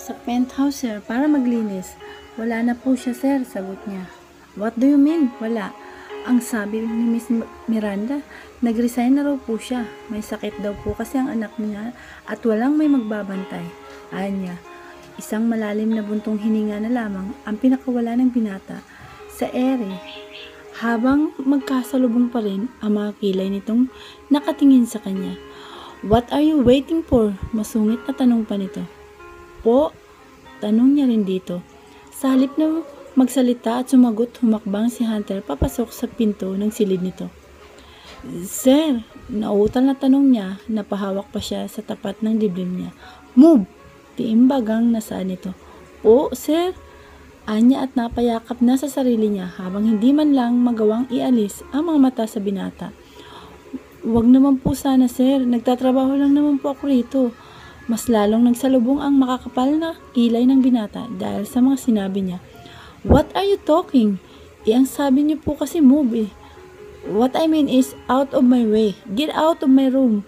Sa penthouse, sir, para maglinis. Wala na po siya, sir, sagot niya. What do you mean? Wala. Ang sabi ni Miss Miranda, nag-resign na raw po siya. May sakit daw po kasi ang anak niya at walang may magbabantay. Anya, isang malalim na buntong hininga na lamang ang pinakawala ng binata sa ere. Habang magkasalubong pa rin ang mga kilay nitong nakatingin sa kanya. What are you waiting for? Masungit na tanong pa nito. Po, tanong niya rin dito. Sa halip na magsalita at sumagot, humakbang si Hunter papasok sa pinto ng silid nito. Sir, nauutal na tanong niya, napahawak pa siya sa tapat ng dibdib niya. Move! Tiimbagang nasaan nito. O, sir! Anya at napayakap na sa sarili niya habang hindi man lang magawang ialis ang mga mata sa binata. Wag naman po sana, sir. Nagtatrabaho lang naman po ako rito. Mas lalong nagsalubong ang makakapal na kilay ng binata dahil sa mga sinabi niya. What are you talking? Ang sabi niyo po kasi move eh. What I mean is out of my way. Get out of my room.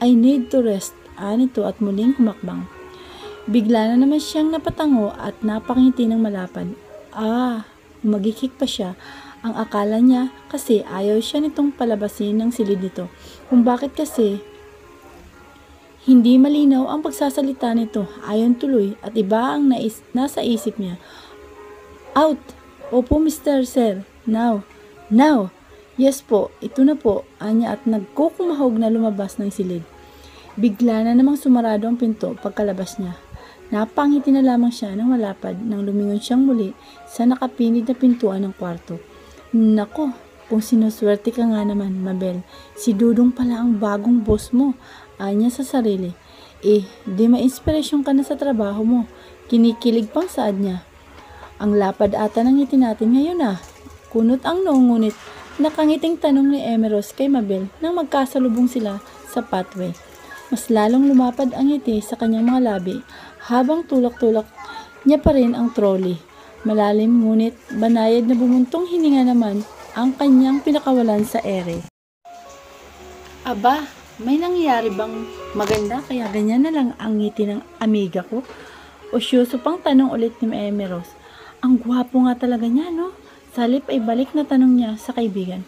I need to rest. Anito at muling humakbang. Bigla na naman siyang napatango at napangiti ng malapad. Magikik pa siya. Ang akala niya kasi ayaw siya nitong palabasin ng silid nito. Kung bakit kasi hindi malinaw ang pagsasalita nito. Ayon tuloy at iba ang nasa isip niya. Out! Opo, Mr. Sir. Now! Now! Yes po, ito na po. Anya at nagkukumahog na lumabas ng silid. Bigla na namang sumarado ang pinto pagkalabas niya. Napangiti na lamang siya ng malapad nang lumingon siyang muli sa nakapinid na pintuan ng kwarto. Nako, kung sinuswerte ka nga naman, Mabel. Si Dudong pala ang bagong boss mo. Anya sa sarili. Di ma-inspirasyon ka na sa trabaho mo. Kinikilig pang saad niya. Ang lapad ata ng ngiti natin ngayon Kunot ang noo ngunit nakangiting tanong ni Emeros kay Mabel nang magkasalubong sila sa pathway. Mas lalong lumapad ang ngiti sa kanyang mga labi habang tulak-tulak niya pa rin ang trolley. Malalim ngunit banayad na bumuntong hininga naman ang kanyang pinakawalan sa ere. Aba, may nangyayari bang maganda kaya ganyan na lang ang ngiti ng amiga ko? Osyoso pang tanong ulit ni Emeros. Ang gwapo nga talaga niya, no? Sa halip ay balik na tanong niya sa kaibigan.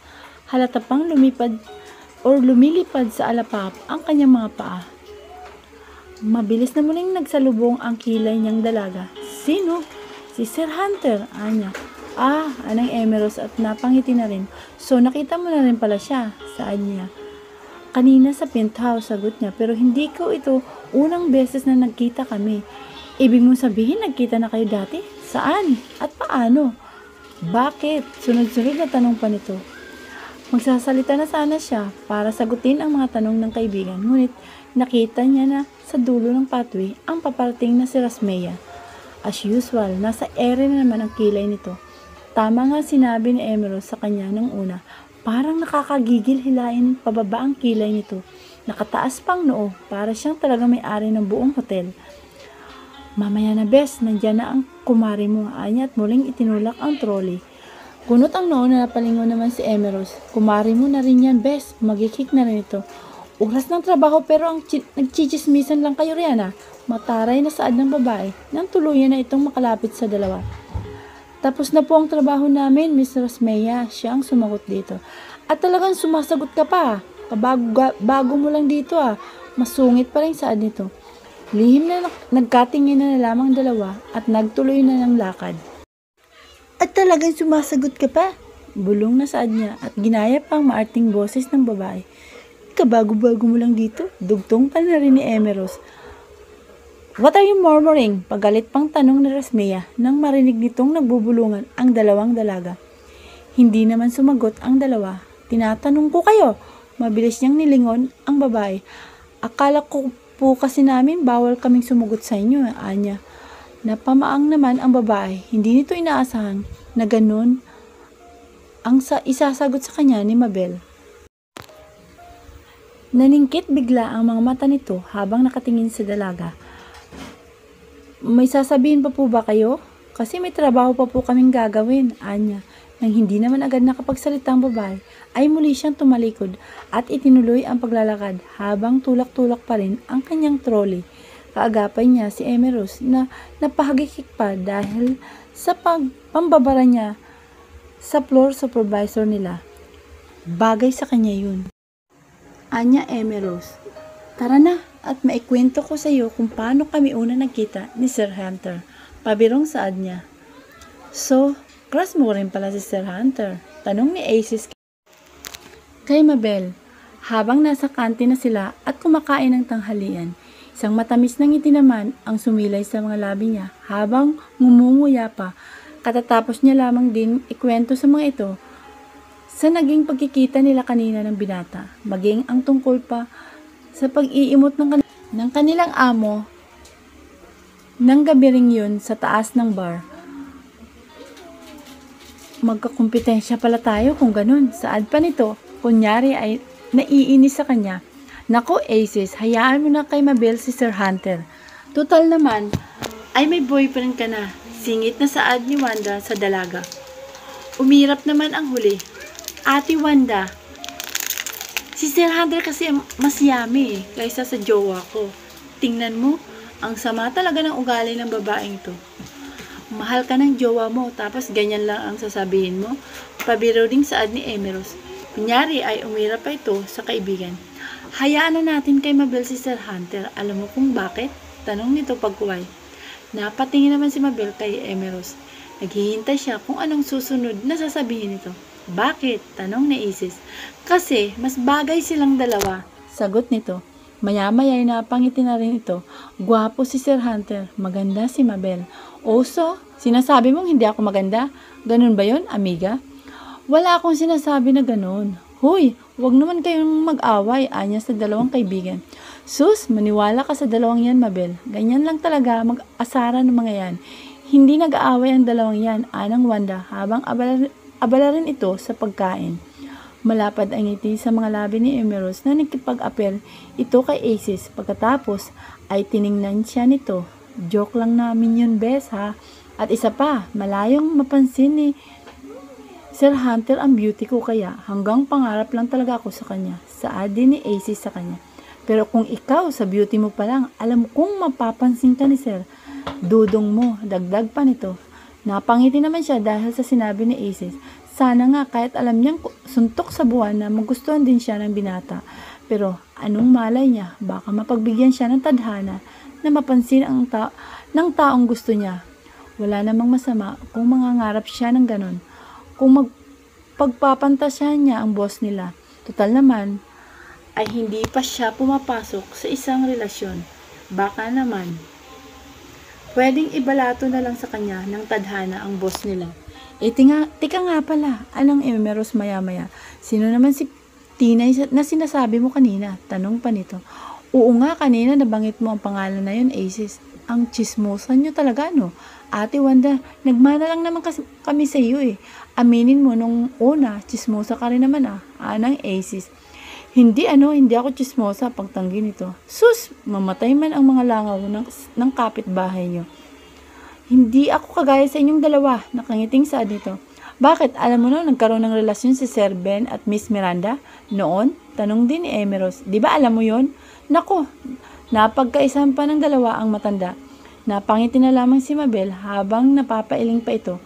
Halata pang lumilipad sa alapap ang kanyang mga paa. Mabilis na muling nagsalubong ang kilay niyang dalaga. Sino? Si Sir Hunter, Anya. Anang Emeros at napangiti na rin. So nakita mo na rin pala siya, saad niya. Kanina sa penthouse, sagot niya, pero hindi ko ito unang beses na nagkita kami. Ibig mong sabihin nagkita na kayo dati? Saan? At paano? Bakit? Sunod-sunod na tanong pa nito. Magsasalita na sana siya para sagutin ang mga tanong ng kaibigan, ngunit nakita niya na sa dulo ng pathway ang paparating na si Rasmea. As usual, nasa ere na naman ang kilay nito. Tama nga sinabi ni Emeros sa kanya nung una, parang nakakagigil hilain pababa ang kilay nito. Nakataas pang noo, para siyang talaga may-ari ng buong hotel. Mamaya na bes, nandiyan na ang kumari mo, Anya at muling itinulak ang trolley. Kunot ang noo na napalingon naman si Emeros. Kumari mo na rin yan, bes. Magikik na rin ito. Oras ng trabaho pero ang nagchichismisan lang kayo riyan Mataray na saad ng babae nang tuluyan na itong makalapit sa dalawa. Tapos na po ang trabaho namin, Miss Rasmea. Siya ang sumagot dito. At talagang sumasagot ka pa. Bago mo lang dito Masungit pa rin saad nito. Lihim na nagkatingin na lamang dalawa at nagtuloy na ng lakad. At talagang sumasagot ka pa? Bulong na saad niya at ginaya pang maarting boses ng babae. Kabago-bago mo lang dito? Dugtong pa na rin ni Emeros. What are you murmuring? Pagalit pang tanong ni Rasmea nang marinig nitong nagbubulungan ang dalawang dalaga. Hindi naman sumagot ang dalawa. Tinatanong ko kayo. Mabilis niyang nilingon ang babae. Akala ko po kasi namin bawal kaming sumugot sa inyo, Anya. Napamaang naman ang babae. Hindi nito inaasahan na ganun ang isasagot sa kanya ni Mabel. Naningkit bigla ang mga mata nito habang nakatingin sa dalaga. May sasabihin pa po ba kayo? Kasi may trabaho pa po kaming gagawin, Anya. Nang hindi naman agad nakapagsalita ang babae, ay muli siyang tumalikod at itinuloy ang paglalakad habang tulak-tulak pa rin ang kanyang trolley. kaagapay niya si Emerus na napahagikik pa dahil sa pambabara niya sa floor supervisor nila. Bagay sa kanya yun. Anya Emerus, tara na at maikwento ko sa iyo kung paano kami una nagkita ni Sir Hunter. Pabirong saad niya. So, crush mo rin pala si Sir Hunter? Tanong ni Aces kay Mabel. Habang nasa kantin na sila at kumakain ng tanghalian, isang matamis na ngiti naman ang sumilay sa mga labi niya habang ngumunguya pa. Katatapos niya lamang din ikwento sa mga ito sa naging pagkikita nila kanina ng binata, maging ang tungkol pa sa pag-iimot ng kanilang amo ng gabi ring yun sa taas ng bar. Magkakumpetensya pala tayo kung ganun. Saad pa nito, kunyari ay naiinis sa kanya. Nako Aces, hayaan mo na kay Mabel si Sir Hunter. Total naman, ay may boyfriend ka na. Singit na saad ni Wanda sa dalaga. Umirap naman ang huli. Ate Wanda, si Sir Hunter kasi mas yummy kaysa sa jowa ko. Tingnan mo, ang sama talaga ng ugali ng babaeng to. Mahal ka ng jowa mo, tapos ganyan lang ang sasabihin mo. Pabiro ding saad ni Emerus. Kunyari ay umirap pa ito sa kaibigan. Hayaan na natin kay Mabel si Sir Hunter. Alam mo kung bakit? Tanong nito pagkuway. Napatingin naman si Mabel kay Emerus. Naghihintay siya kung anong susunod na sasabihin nito. Bakit? Tanong ni Aces. Kasi mas bagay silang dalawa. Sagot nito. Maya-maya ay napangiti na rin ito. Gwapo si Sir Hunter. Maganda si Mabel. Oso, sinasabi mong hindi ako maganda? Ganun ba yon, amiga? Wala akong sinasabi na ganun. Hoy, wag naman kayong mag-away, anya sa dalawang kaibigan. Sus, maniwala ka sa dalawang yan, Mabel. Ganyan lang talaga mag-asara ng mga yan. Hindi nag-aaway ang dalawang yan, anang Wanda, habang abala rin ito sa pagkain. Malapad ang ngiti sa mga labi ni Emerus na nagkipag-apel ito kay Aces. Pagkatapos ay tiningnan siya nito. Joke lang namin yun, bes ha. At isa pa, malayong mapansin ni Sir Hunter ang beauty ko kaya hanggang pangarap lang talaga ako sa kanya. Saad din ni Aces sa kanya. Pero kung ikaw sa beauty mo pa lang, alam kong mapapansin ka ni Sir. Dudong mo, dagdag pa nito. Napangiti naman siya dahil sa sinabi ni Aces. Sana nga kahit alam niyang suntok sa buwan na magustuhan din siya ng binata. Pero anong malay niya, baka mapagbigyan siya ng tadhana na mapansin ng taong gusto niya. Wala namang masama kung mangangarap siya ng ganon. Kung pagpapantasyahan niya ang boss nila. Total naman, ay hindi pa siya pumapasok sa isang relasyon. Baka naman, pwedeng ibalato na lang sa kanya ng tadhana ang boss nila. Tika nga pala, anong Emerus maya-maya? Sino naman si Tinay na sinasabi mo kanina? Tanong pa nito. Oo nga, kanina nabanggit mo ang pangalan na yun, Aces. Ang chismosan nyo talaga, no? Ate Wanda, nagmana lang naman kami sa iyo eh. Aminin mo nung una, chismosa ka rin naman ah. Anang Aces. Hindi ako chismosa, pagtanggi nito. Sus, mamatay man ang mga langaw ng kapitbahay nyo. Hindi ako kagaya sa inyong dalawa, nakangiting saad nito. Bakit? Alam mo na, nagkaroon ng relasyon si Sir Ben at Miss Miranda? Noon? Tanong din ni Emerus. Di ba alam mo yon? Nako, napagkaisahan pa ng dalawa ang matanda. Napangiti na lamang si Mabel habang napapailing pa ito.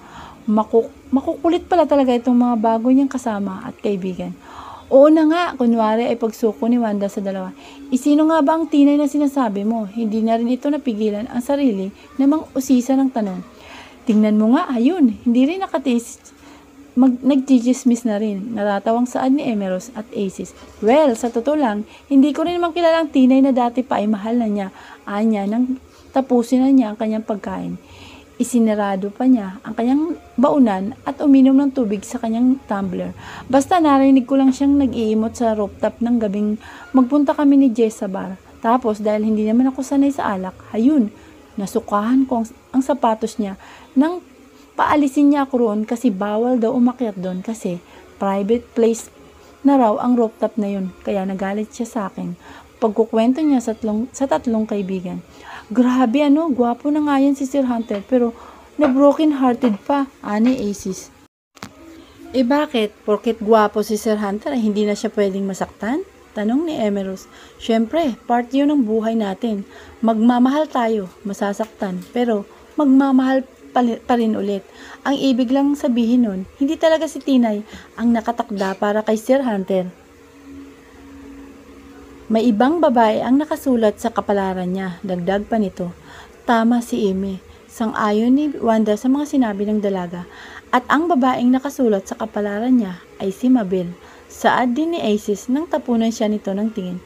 Makukulit pala talaga itong mga bago niyang kasama at kaibigan. Oo na nga, kunwari ay pagsuko ni Wanda sa dalawa. Isino nga ba ang Tinay na sinasabi mo? Hindi na rin ito napigilan ang sarili na mang-usisa ng tanong. Tingnan mo nga, ayun, hindi rin nakatis. Nag-chismis na rin. Natatawang saad ni Emerus at Aces. Well, sa totoo lang, hindi ko rin naman kilalang Tinay na dati pa ay mahal na niya. Anya nang tapusin na niya ang kanyang pagkain. Isinarado pa niya ang kanyang baunan at uminom ng tubig sa kanyang tumbler. Basta narinig ko lang siyang nag-iimot sa rooftop ng gabing magpunta kami ni Jess sa bar. Tapos dahil hindi naman ako sanay sa alak, ayun, nasukahan ko ang sapatos niya nang paalisin niya ako roon kasi bawal daw umakyat doon kasi private place na raw ang rooftop na yun. Kaya nagalit siya sa akin. Pagkukwento niya sa tatlong kaibigan. Grabe gwapo na nga yan si Sir Hunter pero na broken hearted pa, ani Aces. Bakit? Porket gwapo si Sir Hunter ay hindi na siya pwedeng masaktan? Tanong ni Emerus. Siyempre, part yun ng buhay natin. Magmamahal tayo, masasaktan, pero magmamahal pa rin ulit. Ang ibig lang sabihin nun, hindi talaga si Tinay ang nakatakda para kay Sir Hunter. May ibang babae ang nakasulat sa kapalaran niya. Dagdag pa nito. Tama si Amy. Sang-ayon ni Wanda sa mga sinabi ng dalaga. At ang babaeng nakasulat sa kapalaran niya ay si Mabel. Saad din ni Aces nang tapunan siya nito ng tingin.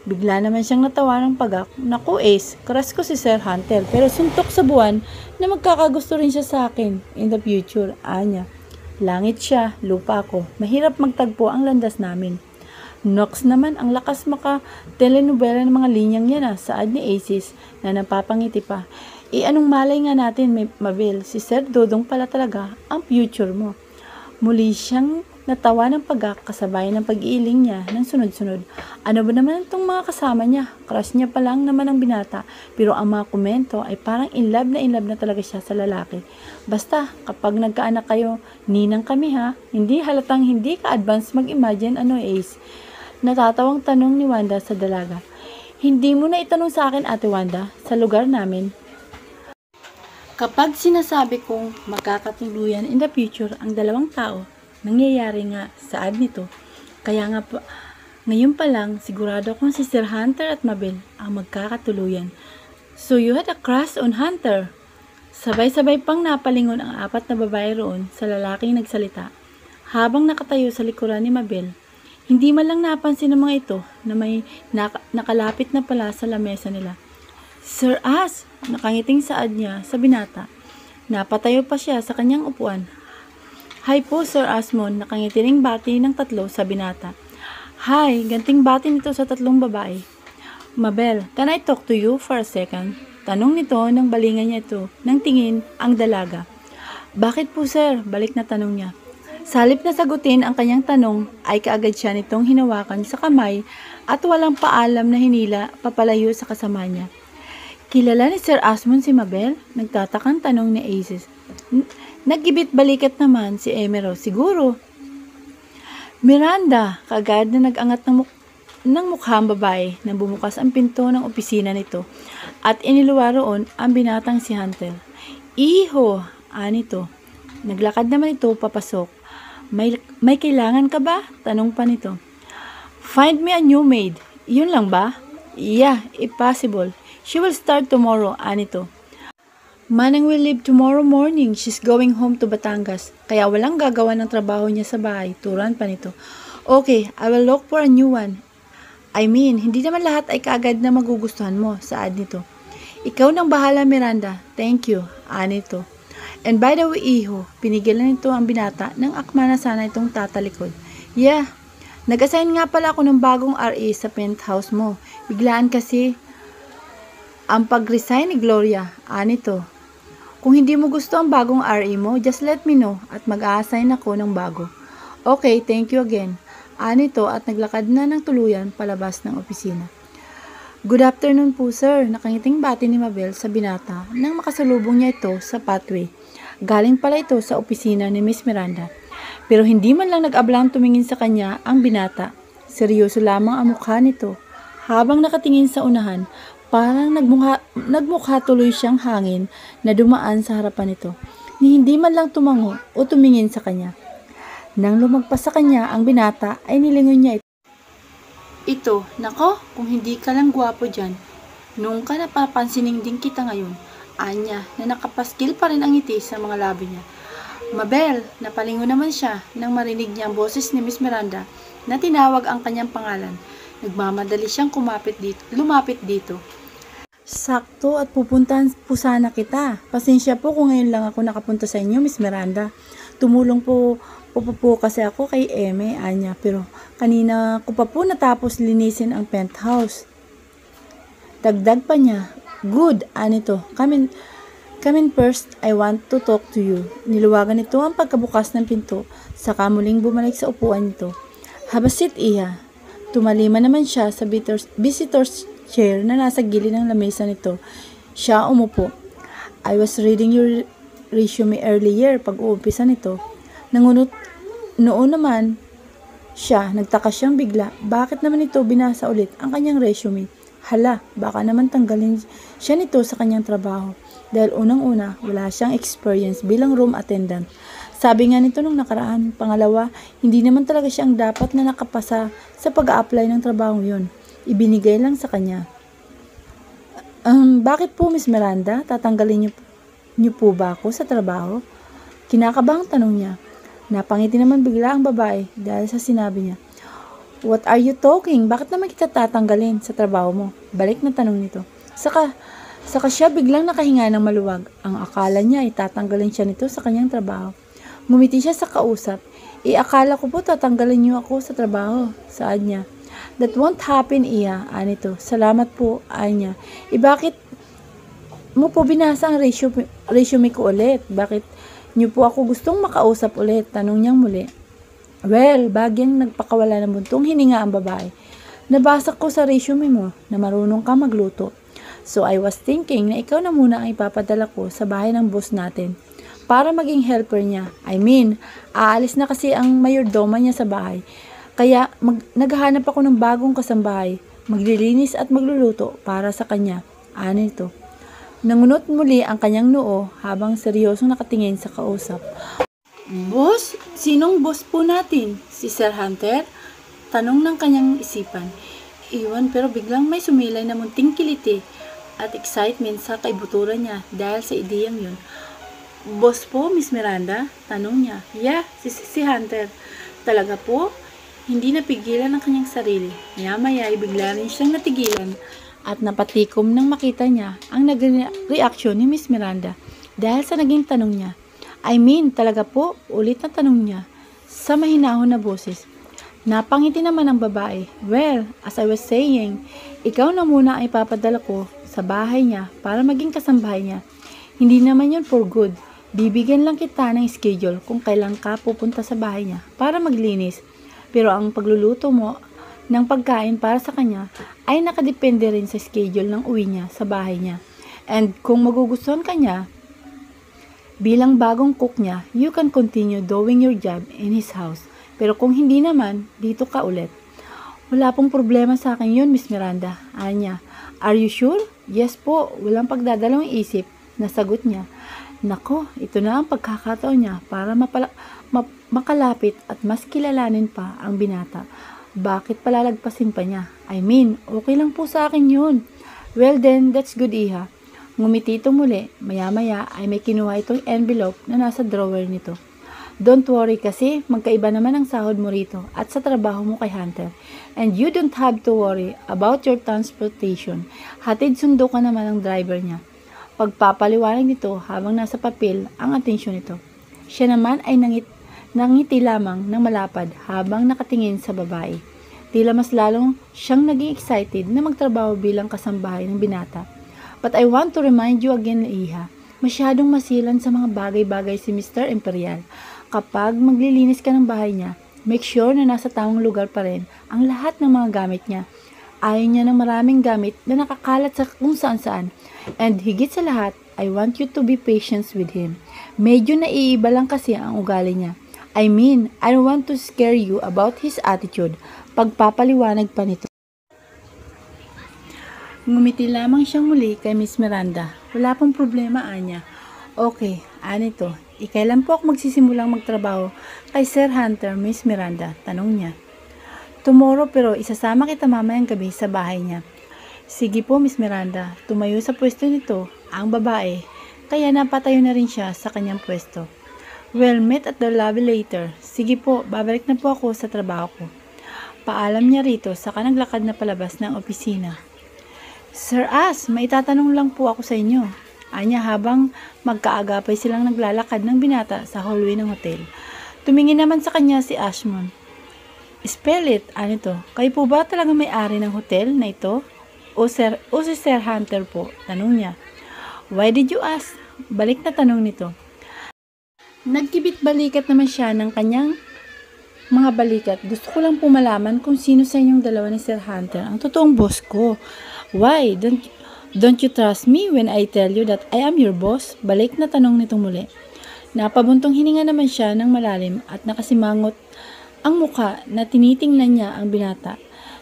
Bigla naman siyang natawa ng pagak. Naku Ace, crush ko si Sir Hunter pero suntok sa buwan na magkakagusto rin siya sa akin in the future. Anya, langit siya, lupa ako. Mahirap magtagpo ang landas namin. Nox naman ang lakas maka-telenovela ng mga linyang yan saad ni Aces na napapangiti pa. Anong malay nga natin, Mabel, si Sir Dodong pala talaga ang future mo. Muli siyang natawa ng pagkakasabay ng pag-iiling niya ng sunod-sunod. Ano ba naman itong mga kasama niya? Crush niya pa lang naman ang binata, pero ang mga komento ay parang in love na talaga siya sa lalaki. Basta, kapag nagkaanak kayo, ninang kami ha, hindi halatang hindi ka-advance mag-imagine Ace. Natatawang tanong ni Wanda sa dalaga. Hindi mo na itanong sa akin, Ate Wanda, sa lugar namin. Kapag sinasabi kong magkakatuluyan in the future ang dalawang tao, nangyayari nga saad nito. Kaya nga ngayon pa lang sigurado kong si Sir Hunter at Mabel ang magkakatuluyan. So you had a crush on Hunter? Sabay-sabay pang napalingon ang apat na babae roon sa lalaking nagsalita. Habang nakatayo sa likuran ni Mabel, hindi man lang napansin ng mga ito na may nakalapit na pala sa lamesa nila. Sir As, nakangiting saad niya sa binata. Napatayo pa siya sa kanyang upuan. Hi po Sir Asmon, nakangitiring bati ng tatlo sa binata. Hi, ganting bati nito sa tatlong babae. Mabel, can I talk to you for a second? Tanong nito nang balingan niya ito ng tingin ang dalaga. Bakit po sir? Balik na tanong niya. Salip na sagutin ang kanyang tanong ay kaagad siya nitong hinawakan sa kamay at walang paalam na hinila papalayo sa kasama niya. Kilala ni Sir Asmon si Mabel? Nagtatakang tanong ni Aces. Nagibit balikat naman si Emerald. Siguro. Miranda, kagad na nag-angat ng mukhang babae na bumukas ang pinto ng opisina nito at iniluwa roon ang binatang si Hunter. Iho, anito. Naglakad naman ito papasok. May kailangan ka ba? Tanong pa nito. Find me a new maid. Yun lang ba? Yeah, if possible. She will start tomorrow, anito. Manang will leave tomorrow morning. She's going home to Batangas. Kaya walang gagawa ng trabaho niya sa bahay. Turan pa nito. Okay, I will look for a new one. I mean, hindi naman lahat ay kaagad na magugustuhan mo, saad nito. Ikaw nang bahala, Miranda. Thank you, anito. And by the way, Iho, pinigilan nito ang binata ng akma na sana itong tatalikod. Yeah, nag-assign nga pala ako ng bagong RA sa penthouse mo. Biglaan kasi ang pag-resign ni Gloria, anito. Kung hindi mo gusto ang bagong RA mo, just let me know at mag-a-assign ako ng bago. Okay, thank you again. Anito at naglakad na ng tuluyan palabas ng opisina. Good afternoon po sir, nakangiting bati ni Mabel sa binata nang makasalubong niya ito sa pathway. Galing pala ito sa opisina ni Miss Miranda. Pero hindi man lang nag-ablang tumingin sa kanya ang binata. Seryoso lamang ang mukha nito. Habang nakatingin sa unahan, parang nagmukha tuloy siyang hangin na dumaan sa harapan nito. Ni hindi man lang tumango o tumingin sa kanya. Nang lumagpas sa kanya ang binata ay nilingon niya ito. Ito, nako, kung hindi ka lang gwapo dyan, nung ka napapansining din kita ngayon, anya na nakapaskil pa rin ang ngiti sa mga labi niya. Mabel, napalingon naman siya nang marinig niya ang boses ni Miss Miranda na tinawag ang kanyang pangalan. Nagmamadali siyang lumapit dito. Sakto at pupuntahan po sana kita. Pasensya po kung ngayon lang ako nakapunta sa inyo, Miss Miranda. Tumulong po kasi ako kay Eme, anya, pero kanina ko pa po natapos linisin ang penthouse. Dagdag pa niya, good, anito, come in first, I want to talk to you. Niluwagan nito ang pagkabukas ng pinto, saka muling bumalik sa upuan nito. Have a seat, Iha. Tumalima naman siya sa visitor's chair na nasa gilid ng lamesa nito. Siya umupo. I was reading your resume earlier pag-uumpisa nito. Noon naman, Nagtaka siyang bigla. Bakit naman ito binasa ulit ang kanyang resume? Hala, baka naman tanggalin siya nito sa kanyang trabaho. Dahil unang-una, wala siyang experience bilang room attendant. Sabi nga nito nung nakaraan. Pangalawa, hindi naman talaga siya ang dapat na nakapasa sa pag-a-apply ng trabaho yun. Ibinigay lang sa kanya. Bakit po, Miss Miranda? Tatanggalin niyo po ba ako sa trabaho? Kinakabang tanong niya. Napangiti naman bigla ang babae dahil sa sinabi niya. What are you talking? Bakit naman kita tatanggalin sa trabaho mo? Balik na tanong nito. Saka siya biglang nakahinga ng maluwag. Ang akala niya ay tatanggalin siya nito sa kanyang trabaho. Ngumiti siya sa kausap. Akala ko po tatanggalin niyo ako sa trabaho. Saad niya. That won't happen, Iya. Anito. Salamat po, niya. Bakit mo po binasa ang resume ko ulit? Bakit niyo po ako gustong makausap ulit? Tanong niyang muli. Well, bagyang nagpakawala ng buntong hininga ang babae. Nabasa ko sa resume mo na marunong ka magluto. So I was thinking na ikaw na muna ang ipapadala ko sa bahay ng boss natin para maging helper niya. Aalis na kasi ang mayordoma niya sa bahay. Kaya naghahanap ako ng bagong kasambahay, maglilinis at magluluto para sa kanya. Nito. Nangunot muli ang kanyang noo habang seryosong nakatingin sa kausap. Boss? Sinong boss po natin? Si Sir Hunter? Tanong ng kanyang isipan. Iwan pero biglang may sumilay na munting kiliti at excitement sa kaibuturan niya dahil sa ideyang yun. Boss po, Miss Miranda? Tanong niya. Yeah, si Hunter. Talaga po? Hindi napigilan ang kanyang sarili. Maya-maya ay bigla rin siyang natigilan at napatikom nang makita niya ang nag-reaksyon ni Miss Miranda dahil sa naging tanong niya. Talaga po? Ulit na tanong niya sa mahinahon na boses. Napangiti naman ang babae. Well, as I was saying, ikaw na muna ay papadala ko sa bahay niya para maging kasambahay niya. Hindi naman yun for good. Bibigyan lang kita ng schedule kung kailan ka pupunta sa bahay niya para maglinis. Pero ang pagluluto mo ng pagkain para sa kanya ay nakadepende rin sa schedule ng uwi niya sa bahay niya. And kung magugustuhan ka niya, bilang bagong cook niya, you can continue doing your job in his house. Pero kung hindi naman, dito ka ulit. Wala pong problema sa akin yun, Miss Miranda. Anya, are you sure? Yes po, walang pagdadalawang isip. Nasagot niya. Nako, ito na ang pagkakataon niya para makalapit at mas kilalanin pa ang binata. Bakit palalagpasin pa niya? Okay lang po sa akin yun. Well then, that's good, Iha. Ngumiti ito muli. Maya-maya ay may kinuha itong envelope na nasa drawer nito. Don't worry kasi magkaiba naman ang sahod mo rito at sa trabaho mo kay Hunter. And you don't have to worry about your transportation. Hatid sundo ka naman ng driver niya. Pagpapaliwanag nito habang nasa papel ang atensyon nito. Siya naman ay nangiti lamang ng malapad habang nakatingin sa babae. Tila mas lalong siyang naging excited na magtrabaho bilang kasambahay ng binata. But I want to remind you again, Iha, masyadong masilan sa mga bagay-bagay si Mr. Imperial. Kapag maglilinis ka ng bahay niya, make sure na nasa tamang lugar pa rin ang lahat ng mga gamit niya. Ayaw niya ng maraming gamit na nakakalat sa kung saan-saan. And higit sa lahat, I want you to be patient with him. Medyo naiiba lang kasi ang ugali niya. I don't want to scare you about his attitude. Pagpapaliwanag pa nito. Ngumiti lamang siyang muli kay Miss Miranda. Wala pong problema, Anya. Okay, anito. Kailan po ako magsisimulang magtrabaho kay Sir Hunter, Miss Miranda? Tanong niya. Tomorrow pero isasama kita mamayang gabi sa bahay niya. Sige po, Miss Miranda. Tumayo sa pwesto nito ang babae, kaya napatayo na rin siya sa kanyang pwesto. Well, meet at the lobby later. Sige po, babalik na po ako sa trabaho ko. Paalam niya rito saka naglakad na palabas ng opisina. Sir As, may tatanong lang po ako sa inyo. Anya habang magkaagapay silang naglalakad ng binata sa hallway ng hotel. Tumingin naman sa kanya si Ashmon. Spell it, anito. Kayo po ba talaga may-ari ng hotel na ito? O si Sir Hunter po? Tanong niya. Why did you ask? Balik na tanong nito. Nagkibit-balikat naman siya ng kanyang mga balikat. Gusto ko lang po malaman kung sino sa inyong dalawa ni Sir Hunter ang totoong boss ko. Why? Don't you trust me when I tell you that I am your boss? Balik na tanong nitong muli. Napabuntong hininga naman siya ng malalim at nakasimangot ang mukha na tinitingnan niya ang binata.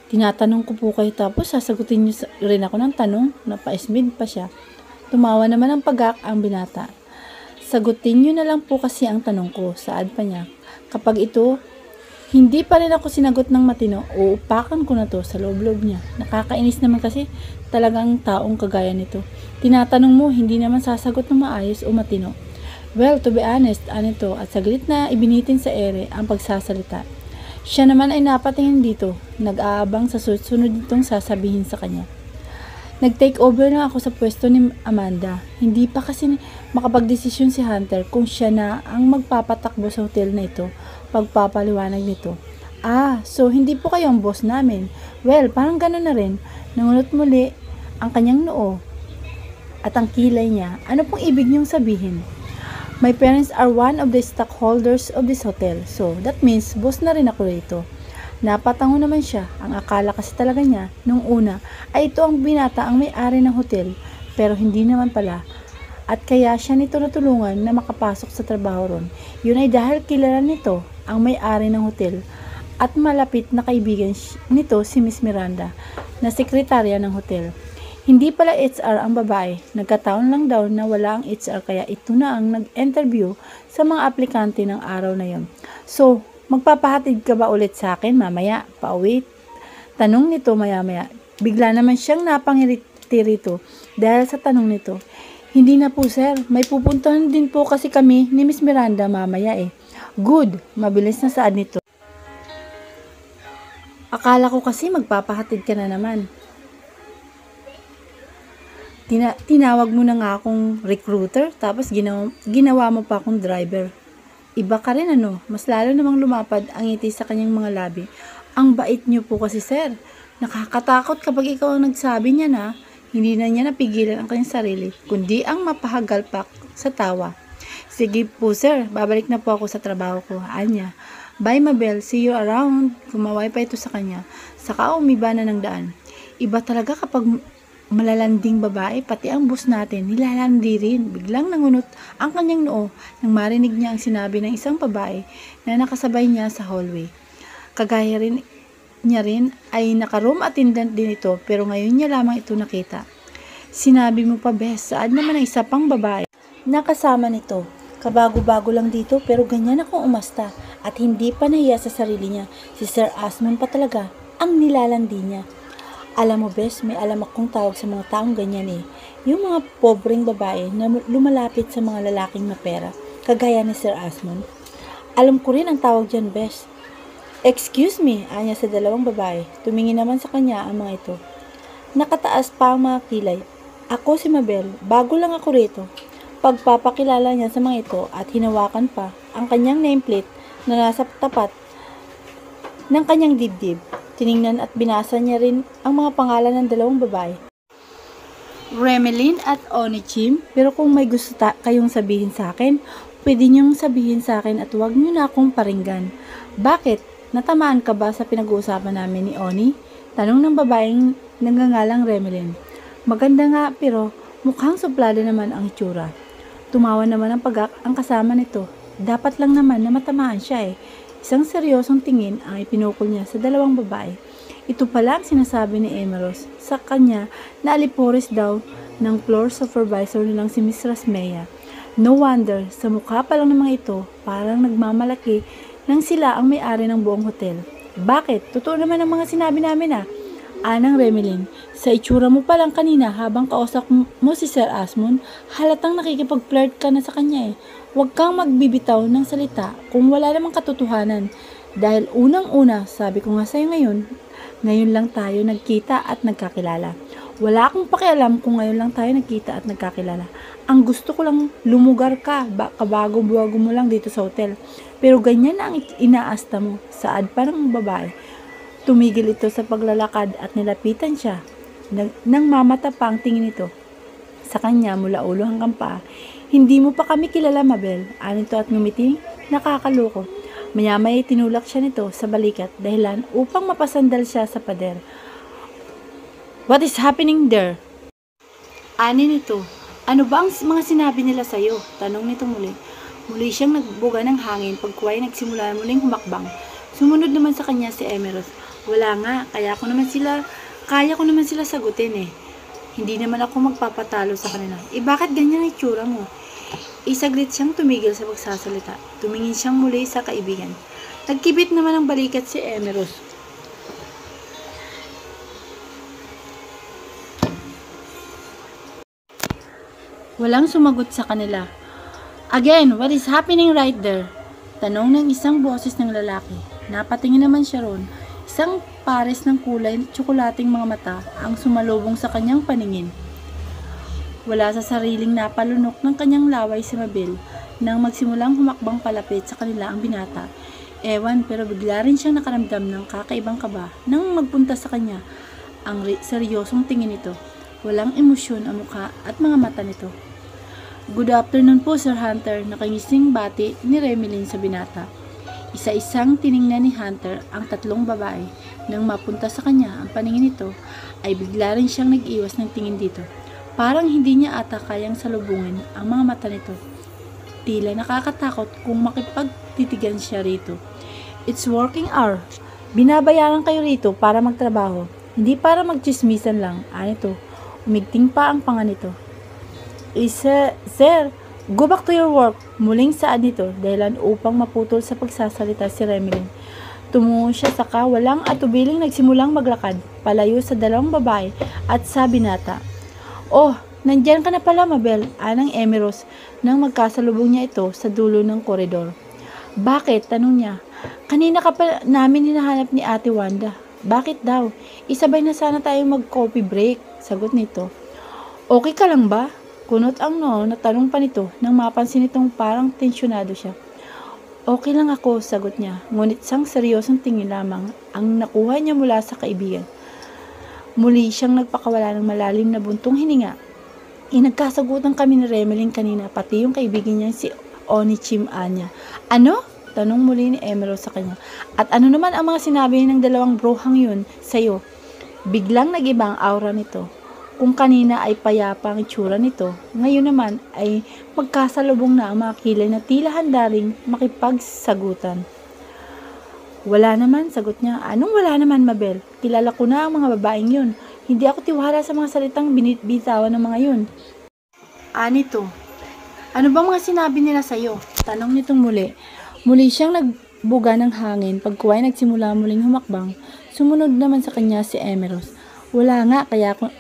Tinatanong ko po kayo tapos sasagutin niyo rin ako ng tanong na pa-ismid pa siya. Tumawa naman ang pagak ang binata. Sagutin niyo na lang po kasi ang tanong ko, saad pa niya. Kapag ito, hindi pa rin ako sinagot ng matino, uupakan ko na to sa loob-loob niya. Nakakainis naman kasi talagang taong kagaya nito. Tinatanong mo, hindi naman sasagot ng maayos o matino. Well, to be honest, anito, at saglit na ibinitin sa ere ang pagsasalita. Siya naman ay napatingin dito, nag-aabang sa susunod nitong sasabihin sa kanya. Nag-take over na ako sa pwesto ni Amanda. Hindi pa kasi makapagdesisyon si Hunter kung siya na ang magpapatakbo sa hotel na ito, pagpapaliwanag nito. So hindi po kayo ang boss namin. Well, parang gano'n na rin. Nangunot muli ang kanyang noo at ang kilay niya. Ano pong ibig niyong sabihin? My parents are one of the stockholders of this hotel. So, that means boss na rin ako rito. Napatango naman siya. Ang akala kasi talaga niya, nung una, ay ito ang binata ang may-ari ng hotel. Pero hindi naman pala. At kaya siya nito natulungan na makapasok sa trabaho ron. Yun ay dahil kilala nito ang may-ari ng hotel. At malapit na kaibigan nito si Miss Miranda, na sekretarya ng hotel. Hindi pala HR ang babae. Nagkataon lang daw na wala ang HR kaya ito na ang nag-interview sa mga aplikante ng araw na yon. So, magpapahatid ka ba ulit sa akin mamaya? Pauwi? Tanong nito maya-maya. Bigla naman siyang napangiti rito dahil sa tanong nito. Hindi na po sir, may pupuntahan din po kasi kami ni Miss Miranda mamaya eh. Good, mabilis na saad nito. Akala ko kasi magpapahatid ka na naman. Tinawag mo na nga akong recruiter, tapos ginawa mo pa akong driver. Iba ka rin ano, mas lalo namang lumapad ang ngiti sa kanyang mga labi. Ang bait niyo po kasi sir. Nakakatakot kapag ikaw ang nagsabi niya na, hindi na niya napigilan ang kanyang sarili, kundi ang mapahagalpak sa tawa. Sige po sir, babalik na po ako sa trabaho ko, Anya. Bye Mabel, see you around. Kumaway pa ito sa kanya, saka umiba na ng daan. Iba talaga kapag malalanding babae, pati ang boss natin, nilalandi rin. Biglang nangunot ang kanyang noo nang marinig niya ang sinabi ng isang babae na nakasabay niya sa hallway. Kagaya rin niya rin ay naka-room attendant din ito pero ngayon niya lamang ito nakita. Sinabi mo pa bes, saad naman ang isa pang babae nakasama nito. Kabago-bago lang dito pero ganyan akong umasta at hindi pa nahiya sa sarili niya. Si Sir Asmon pa talaga ang nilalandi niya. Alam mo bes, may alam akong tawag sa mga taong ganyan eh. Yung mga pobreng babae na lumalapit sa mga lalaking na pera, kagaya ni Sir Asmon. Alam ko rin ang tawag dyan bes. Excuse me, anya sa dalawang babae. Tumingin naman sa kanya ang mga ito. Nakataas pa ang mga kilay. Ako si Mabel, bago lang ako rito. Pagpapakilala niya sa mga ito at hinawakan pa ang kanyang nameplate na nasa tapat ng kanyang dibdib. Tiningnan at binasa niya rin ang mga pangalan ng dalawang babae. Remelin at Onichim, pero kung may gusto kayong sabihin sa akin, pwede niyong sabihin sa akin at huwag niyo na akong paringgan. Bakit? Natamaan ka ba sa pinag-uusapan namin ni Oni? Tanong ng babaeng nangangalang Remelin. Maganda nga pero mukhang suplado naman ang itsura. Tumawa naman ang pagak ang kasama nito. Dapat lang naman na matamaan siya eh. Isang seryosong tingin ang ipinukol niya sa dalawang babae. Ito pala ang sinasabi ni Emeros sa kanya na alipores daw ng floor supervisor nilang si Miss Rasmea. No wonder, sa mukha pa lang ng mga ito, parang nagmamalaki nang sila ang may-ari ng buong hotel. Bakit? Totoo naman ang mga sinabi namin ah. Anang Remelin, sa itsura mo pa lang kanina habang kausap mo si Sir Asmon, halatang nakikipag-flirt ka na sa kanya eh. Huwag kang magbibitaw ng salita kung wala namang katotohanan. Dahil unang-una, sabi ko nga sa'yo ngayon lang tayo nagkita at nagkakilala. Wala akong pakialam kung ngayon lang tayo nagkita at nagkakilala. Ang gusto ko lang lumugar ka, kabago-bago mo lang dito sa hotel. Pero ganyan na ang inaasta mo, saad pa ng babae. Tumigil ito sa paglalakad at nilapitan siya. Nang mamata pa ang tingin ito sa kanya mula ulo hanggang paa. Hindi mo pa kami kilala Mabel, anito at ngumiti, nakakaloko. Maya-maya tinulak siya nito sa balikat dahilan upang mapasandal siya sa pader. What is happening there? Ani nito, ano ba ang mga sinabi nila sa'yo? Tanong nito muli. Muli siyang nagbuga ng hangin pagkuway nagsimula muling humakbang. Sumunod naman sa kanya si Emerus. Wala nga, kaya ko naman sila sagutin eh. Hindi naman ako magpapatalo sa kanila. Bakit ganyan ang itsura mo? Isaglit siyang tumigil sa pagsasalita. Tumingin siyang muli sa kaibigan. Nagkibit naman ang balikat si Emerus. Walang sumagot sa kanila. Again, what is happening right there? Tanong ng isang boses ng lalaki. Napatingin naman siya ron. Isang pares ng kulay tsokolating mga mata ang sumalubong sa kanyang paningin. Wala sa sariling napalunok ng kanyang laway si Mabel nang magsimulang humakbang palapit sa kanila ang binata. Ewan, pero bigla rin siyang nakaramdam ng kakaibang kaba nang magpunta sa kanya ang seryosong tingin nito. Walang emosyon ang mukha at mga mata nito. Good afternoon po, Sir Hunter, nakangising bati ni Remilyn sa binata. Isa-isang tiningnan ni Hunter ang tatlong babae. Nang mapunta sa kanya ang paningin nito, ay bigla rin siyang nag-iwas ng tingin dito. Parang hindi niya ata kayang salubungin ang mga mata nito. Tila nakakatakot kung makipagtitigan siya rito. It's working hour. Binabayaran kayo rito para magtrabaho, hindi para magchismisan lang. Anito, umigting pa ang panga nito. Sir, go back to your work. Muling saad nito dahilan upang maputol sa pagsasalita si Remilyn. Tumungo siya sa walang atubiling nagsimulang maglakad palayo sa dalawang babae at sa binata. Oh, nandyan ka na pala, Mabel, anang Emerus nang magkasalubong niya ito sa dulo ng koridor. Bakit? Tanong niya. Kanina ka pa namin hinahanap ni Ate Wanda. Bakit daw? Isabay na sana tayong mag-coffee break, sagot nito. Okay ka lang ba? Kunot ang noo na tanong pa nito nang mapansin nitong parang tensyonado siya. Okay lang ako, sagot niya, ngunit sang seryosong tingin lamang ang nakuha niya mula sa kaibigan. Muli siyang nagpakawala ng malalim na buntong hininga. Nagkasagutan kami ni Remilyn kanina, pati yung kaibigan niya si Onichim Anya. Ano? Tanong muli ni Emerald sa kanya. At ano naman ang mga sinabi ng dalawang brohang yun sa'yo? Biglang nag-iba ang aura nito. Kung kanina ay payapa ang itsura nito, ngayon naman ay magkasalubong na ang mga kilay na tila handa ring makipagsagutan. Wala naman, sagot niya. Anong wala naman, Mabel? Kilala ko na ang mga babaeng yun. Hindi ako tiwala sa mga salitang binitbitawan ng mga yun. Anito, ano bang mga sinabi nila sa'yo? Tanong nitong muli. Muli siyang nagbuga ng hangin. Pagkuway nagsimula muling humakbang, sumunod naman sa kanya si Emerus. Wala nga,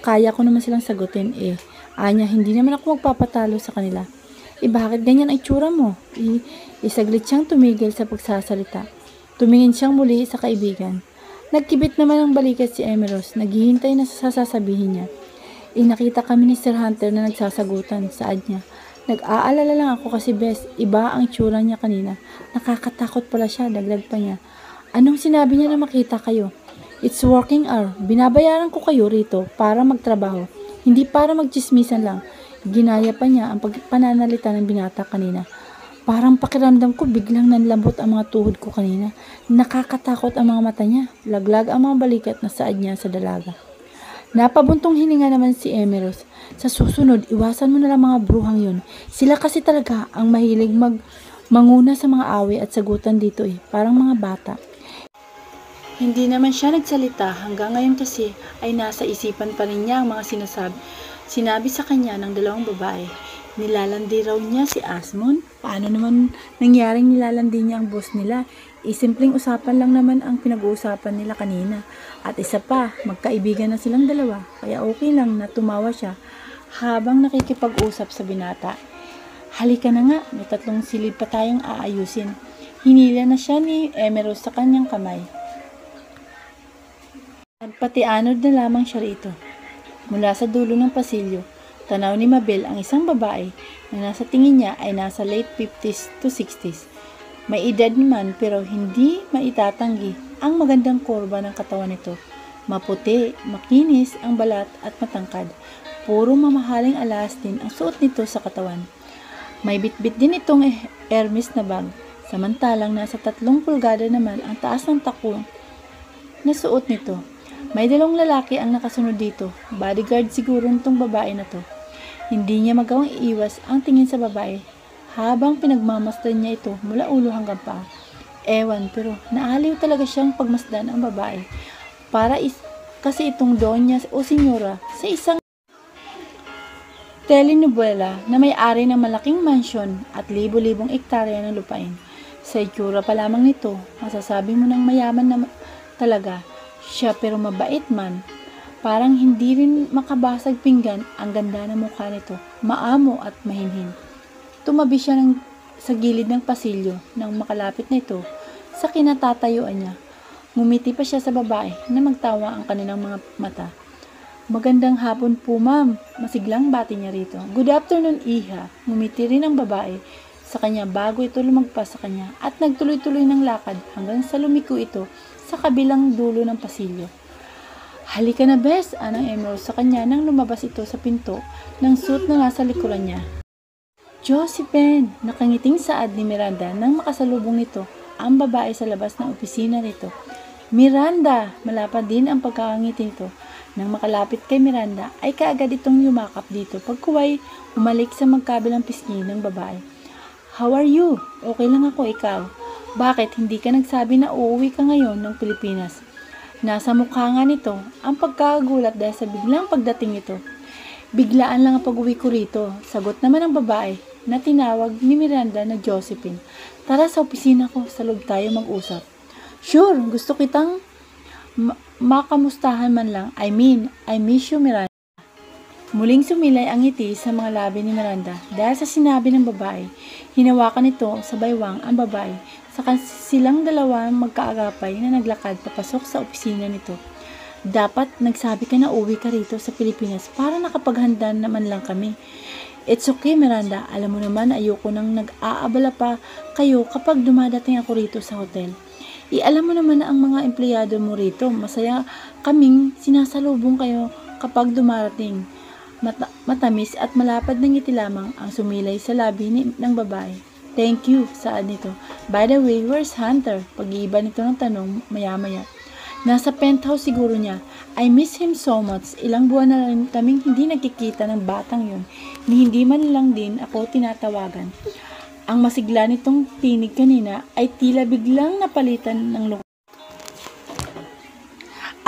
kaya ko naman silang sagutin eh. Anya, hindi naman ako magpapatalo sa kanila. Bakit ganyan ang itsura mo? Isaglit siyang tumigil sa pagsasalita. Tumingin siyang muli sa kaibigan. Nagkibit naman ang balikat si Emerus. Naghihintay na sa sasabihin niya. Nakita kami ni Sir Hunter na nagsasagutan, saad niya. Nag-aalala lang ako kasi bes, iba ang itsura niya kanina. Nakakatakot pala siya, dagdag pa niya. Anong sinabi niya na makita kayo? It's working hour. Binabayaran ko kayo rito para magtrabaho, hindi para magchismisan lang. Ginaya pa niya ang pananalita ng binata kanina. Parang pakiramdam ko biglang nanlambot ang mga tuhod ko kanina. Nakakatakot ang mga mata niya. Laglag ang mga balikat na saad niya sa dalaga. Napabuntong hininga naman si Emerus. Sa susunod, iwasan mo na lang mga bruhang yun. Sila kasi talaga ang mahilig manguna sa mga away at sagutan dito eh. Parang mga bata. Hindi naman siya nagsalita hanggang ngayon kasi ay nasa isipan pa rin niya ang mga sinabi sa kanya ng dalawang babae. Nilalandi raw niya si Asmon. Paano naman nangyaring nilalandi niya ang boss nila? Simpleng usapan lang naman ang pinag-uusapan nila kanina. At isa pa, magkaibigan na silang dalawa. Kaya okay lang na tumawa siya habang nakikipag-usap sa binata. Halika na nga, may 3 silid pa tayong aayusin. Hinila na siya ni Emerald sa kanyang kamay. Nagpatianod na lamang siya rito. Mula sa dulo ng pasilyo, tanaw ni Mabel ang isang babae na nasa tingin niya ay nasa late 50s to 60s. May edad naman pero hindi maitatanggi ang magandang kurba ng katawan nito. Maputi, makinis ang balat at matangkad. Puro mamahaling alas din ang suot nito sa katawan. May bitbit din itong Hermes na bag. Samantalang nasa 3 pulgada naman ang taas ng takong na suot nito. May 2 lalaki ang nakasunod dito. Bodyguard siguro nitong babae na to. Hindi niya magawang iiwas ang tingin sa babae habang pinagmamasdan niya ito mula ulo hanggang paa. Ewan, pero naaliw talaga siyang pagmasdan ang babae. Kasi itong donya o senyora sa isang telenovela na may-ari ng malaking mansyon at libo-libong ektarya ng lupain. Sa itsura pa lamang nito, masasabi mo ng mayaman na talaga siya, pero mabait man. Parang hindi rin makabasag pinggan ang ganda ng mukha nito, maamo at mahinhin. Tumabi siya sa gilid ng pasilyo nang makalapit na ito sa kinatatayuan niya. Ngumiti pa siya sa babae na magtawa ang kanilang mga mata. Magandang hapon po, ma'am. Masiglang bati niya rito. Good afternoon, Iha. Ngumiti rin ang babae sa kanya bago ito lumagpas sa kanya at nagtuloy-tuloy ng lakad hanggang sa lumiko ito sa kabilang dulo ng pasilyo. Halika na, bes, anang Emerald sa kanya nang lumabas ito sa pinto ng suit na nasa likuran niya. Josephine, nakangiting saad ni Miranda nang makasalubong nito ang babae sa labas ng opisina nito. Miranda, malapad din ang pagkakangiti nito. Nang makalapit kay Miranda, ay kaagad itong yumakap dito pagkuway umalik sa magkabilang pisngi ng babae. How are you? Okay lang ako, ikaw. Bakit hindi ka nagsabi na uuwi ka ngayon ng Pilipinas? Nasa mukha nga nito ang pagkakagulat dahil sa biglang pagdating nito. Biglaan lang ang pag-uwi ko rito, sagot naman ng babae na tinawag ni Miranda na Josephine. Tara sa opisina ko, sa loob tayo mag-usap. Sure, gusto kitang makamustahan man lang. I miss you, Miranda. Muling sumilay ang ngiti sa mga labi ni Miranda dahil sa sinabi ng babae. Hinawakan nito sa baywang ang babae. Saka silang dalawa magkaagapay na naglakad papasok sa opisina nito. Dapat nagsabi ka na uwi ka rito sa Pilipinas para nakapaghanda naman lang kami. It's okay, Miranda. Alam mo naman ayoko nang nag-aabala pa kayo kapag dumadating ako rito sa hotel. Alam mo naman na ang mga empleyado mo rito, masaya kaming sinasalubong kayo kapag dumarating. Matamis at malapad na ngiti lamang ang sumilay sa labi ng babae. Thank you, saad nito. By the way, where's Hunter? Pag-iiba nito ng tanong maya-maya. Nasa penthouse siguro niya. I miss him so much. Ilang buwan na rin kaming hindi nagkikita ng batang yun. Hindi man lang din ako tinatawagan. Ang masigla nitong tinig kanina ay tila biglang napalitan ng luha.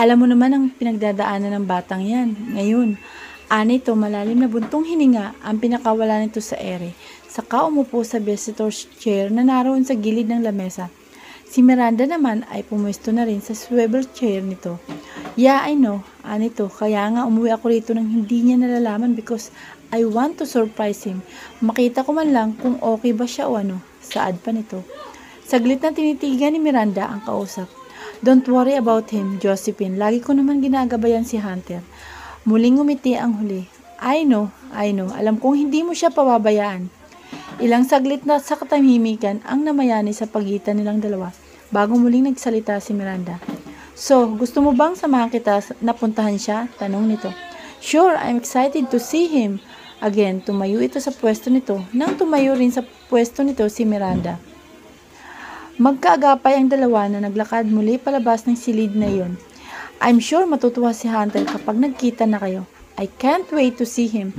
Alam mo naman ang pinagdadaanan ng batang yan. Ngayon, anito malalim na buntong hininga ang pinakawala nito sa ere. Saka umupo sa visitor's chair na naroon sa gilid ng lamesa. Si Miranda naman ay pumuesto na rin sa swivel chair nito. Yeah, I know, anito. Kaya nga umuwi ako rito nang hindi niya nalalaman because I want to surprise him. Makita ko man lang kung okay ba siya o ano. Saad pa nito. Saglit na tinitigan ni Miranda ang kausap. Don't worry about him, Josephine. Lagi ko naman ginagabayan si Hunter. Muling ngumiti ang huli. I know. Alam kong hindi mo siya pababayaan. Ilang saglit na sa katahimikan ang namayani sa pagitan nilang dalawa bago muling nagsalita si Miranda. So, gusto mo bang samahan kita na puntahan siya? Tanong nito. Sure, I'm excited to see him. Again, tumayo ito sa pwesto nito nang tumayo rin sa pwesto nito si Miranda. Magkaagapay ang dalawa na naglakad muli palabas ng silid na iyon. I'm sure matutuwa si Hunter kapag nagkita na kayo. I can't wait to see him.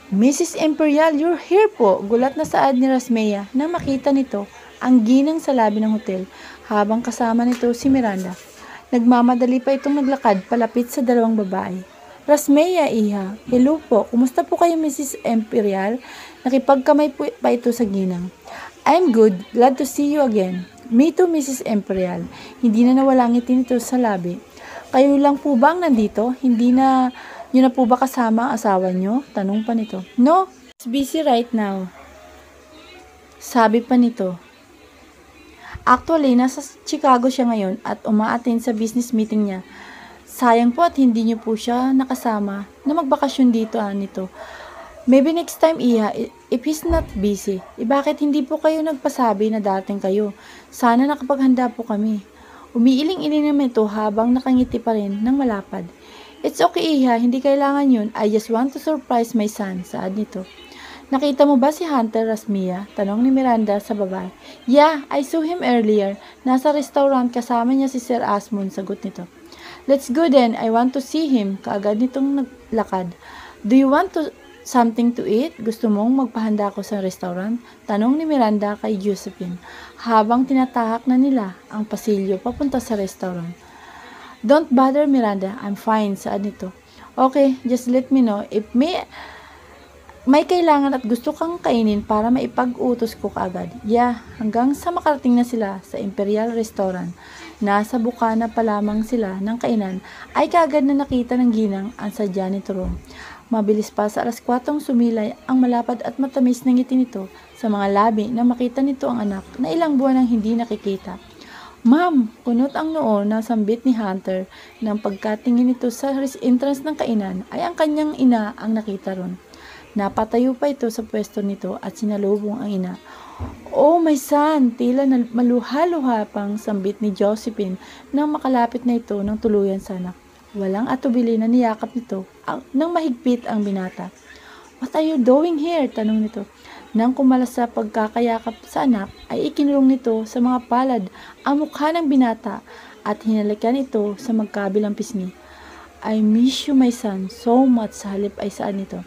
Mrs. Imperial, you're here po. Gulat na saad ni Rasmea na makita nito ang ginang sa labi ng hotel habang kasama nito si Miranda. Nagmamadali pa itong naglakad palapit sa dalawang babae. Rasmea, Iha. Hello po. Kumusta po kayo, Mrs. Imperial? Nakipagkamay po pa ito sa ginang. I'm good. Glad to see you again. Me too, Mrs. Imperial. Hindi na nawala ngiti nito sa labi. Kayo lang po bang nandito? Hindi na yun na po ba kasama ang asawa nyo? Tanong pa nito. No, he's busy right now. Sabi pa nito. Actually, nasa Chicago siya ngayon at umaattend sa business meeting niya. Sayang po at hindi niyo po siya nakasama na magbakasyon dito nito. Maybe next time, Iha, if he's not busy. Bakit hindi po kayo nagpasabi na dating kayo? Sana nakapaghanda po kami. Umiiling-iling naman ito habang nakangiti pa rin ng malapad. It's okay, Iha. Hindi kailangan yun. I just want to surprise my son. Saad nito. Nakita mo ba si Hunter, Rasmea? Tanong ni Miranda sa babae. Yeah, I saw him earlier. Nasa restaurant kasama niya si Sir Asmund. Sagot nito. Let's go then. I want to see him. Kaagad nitong naglakad. Do you want to something to eat? Gusto mong magpahanda ko sa restaurant? Tanong ni Miranda kay Josephine habang tinatahak na nila ang pasilyo papunta sa restaurant. Don't bother, Miranda. I'm fine, saad nito. Okay, just let me know if may kailangan at gusto kang kainin para maipag-utos ko kaagad. Yeah, hanggang sa makarating na sila sa Imperial Restaurant. Nasa bukana pa lamang sila ng kainan ay kaagad na nakita ng ginang ang sadya nito roon. Mabilis pa sa 4:00 sumilay ang malapad at matamis na ngiti nito sa mga labi na makita nito ang anak na ilang buwan nang hindi nakikita. Ma'am, kunot ang noo na sambit ni Hunter nang pagkatingin nito sa entrance ng kainan ay ang kanyang ina ang nakita ron. Napatayo pa ito sa pwesto nito at sinalubong ang ina. Oh, my son! Tila na maluha-luha pang sambit ni Josephine nang makalapit na ito ng tuluyan sa anak. Walang atubili na niyakap nito nang mahigpit ang binata. What are you doing here? Tanong nito. Nang kumalas sa pagkakayakap sa anak, ay ikinulong nito sa mga palad ang mukha ng binata at hinalikan ito sa magkabilang pisngi. I miss you, my son, so much, sa halip ay saan nito.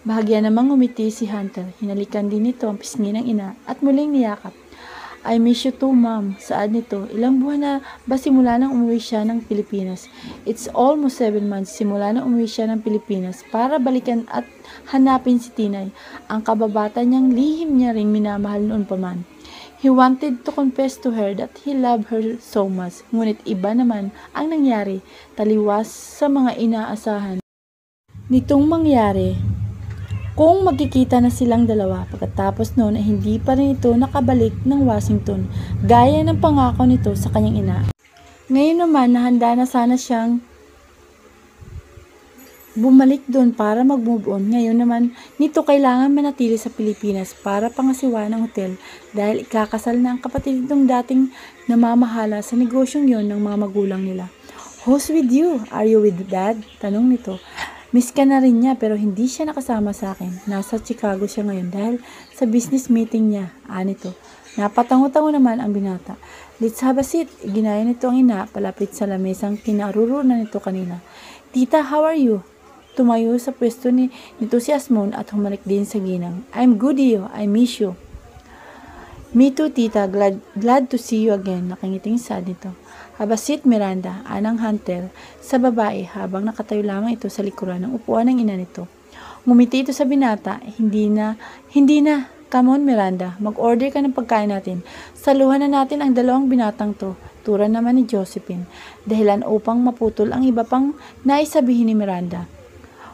Bahagya namang umiti si Hunter. Hinalikan din nito ang pisngi ng ina at muling niyakap. I miss you too, ma'am. Saad nito, ilang buwan na ba simula nang umuwi siya ng Pilipinas? It's almost 7 months simula nang umuwi siya ng Pilipinas para balikan at hanapin si Tinay, ang kababata niyang lihim niya ring minamahal noon pa man. He wanted to confess to her that he loved her so much, ngunit iba naman ang nangyari, taliwas sa mga inaasahan nitong mangyari. Kung magkikita na silang dalawa, pagkatapos noon ay hindi pa rin ito nakabalik ng Washington, gaya ng pangako nito sa kanyang ina. Ngayon naman, nahanda na sana siyang bumalik doon para mag-move on. Ngayon naman, nito kailangan manatili sa Pilipinas para pangasiwa ng hotel dahil ikakasal na ang kapatid nitong dating namamahala sa negosyong yon ng mga magulang nila. Who's with you? Are you with dad? Tanong nito. Miss ka na rin niya pero hindi siya nakasama sa akin. Nasa Chicago siya ngayon dahil sa business meeting niya. Anito. Napatango-tango naman ang binata. Let's have a seat. Ginaya nito ang ina palapit sa lamesang kinarurunan nito kanina. Tita, how are you? Tumayo sa pwesto nito si Asmon at humalik din sa ginang. I'm good, iyo. I miss you. Me too, tita. Glad to see you again. Nakangiting sad nito. Have a seat, Miranda, anang Hunter sa babae habang nakatayo lamang ito sa likuran ng upuan ng ina nito. Ngumiti ito sa binata, hindi na, come on Miranda, mag-order ka ng pagkain natin. Saluhan na natin ang dalawang binatang to, turan naman ni Josephine, dahilan upang maputol ang iba pang naisabihin ni Miranda.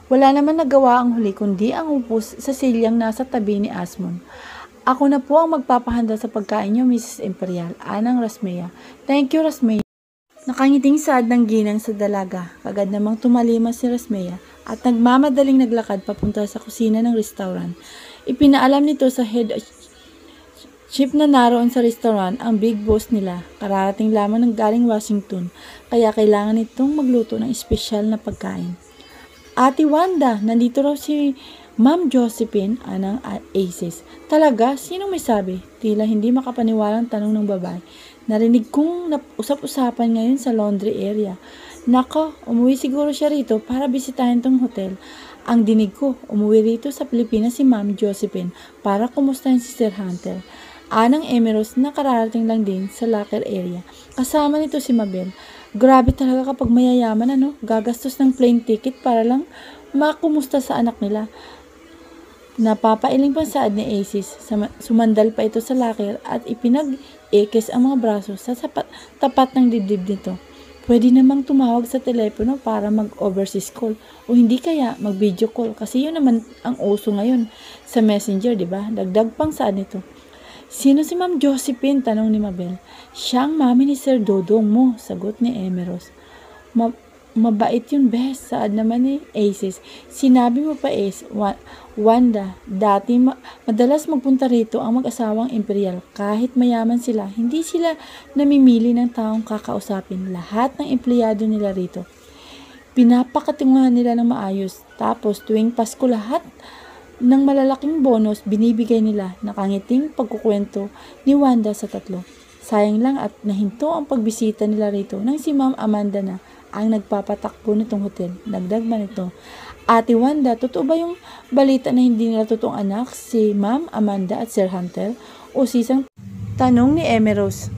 Wala naman nagawa ang huli kundi ang upos sa silyang nasa tabi ni Asmon. Ako na po ang magpapahanda sa pagkain niyo, Mrs. Imperial, anang Rasmea. Thank you, Rasmea. Nakangiting saad ng ginang sa dalaga, kagad namang tumalima si Rasmea at nagmamadaling naglakad papunta sa kusina ng restaurant. Ipinaalam nito sa head chef na naroon sa restaurant ang big boss nila. Kararating lamang ng galing Washington, kaya kailangan nitong magluto ng espesyal na pagkain. Ate Wanda, nandito raw si Ma'am Josephine, anang Aces. Talaga? Sino may sabi? Tila hindi makapaniwalang tanong ng babae. Narinig kong usap-usapan ngayon sa laundry area. Nako, umuwi siguro siya rito para bisitahin tong hotel. Ang dinig ko, umuwi rito sa Pilipinas si Ma'am Josephine para kumustahin si Sir Hunter. Anang Emeros na kararating lang din sa locker area. Kasama nito si Mabel. Grabe talaga kapag mayayaman, ano? Gagastos ng plane ticket para lang makumusta sa anak nila. Napapailing pang saad ni Aces. Sumandal pa ito sa locker at ipinag-ekes ang mga braso sa tapat ng dibdib nito. Pwede namang tumawag sa telepono para mag-overseas call o hindi kaya mag-video call kasi yun naman ang uso ngayon sa messenger, di ba? Dagdag pang saad nito. Sino si Ma'am Josephine? Tanong ni Mabel. Siyang mami ni Sir Dodong mo, sagot ni Emeros. Mabait yun, best. Saad naman ni Aces. Sinabi mo pa, Ace, Wanda, dati madalas magpunta rito ang mag-asawang Imperial. Kahit mayaman sila, hindi sila namimili ng taong kakausapin. Lahat ng empleyado nila rito. Pinapakatunguhan nila ng maayos. Tapos tuwing Pasko lahat ng malalaking bonus binibigay nila. Nakangiting pagkukwento ni Wanda sa tatlo. Sayang lang at nahinto ang pagbisita nila rito nang si Ma'am Amanda na ang nagpapatakbo nitong hotel. Dagdag man ito. Ate Wanda, totoo ba yung balita na hindi nila totoong anak si Ma'am Amanda at Sir Hunter? O sisang tanong ni Emerose.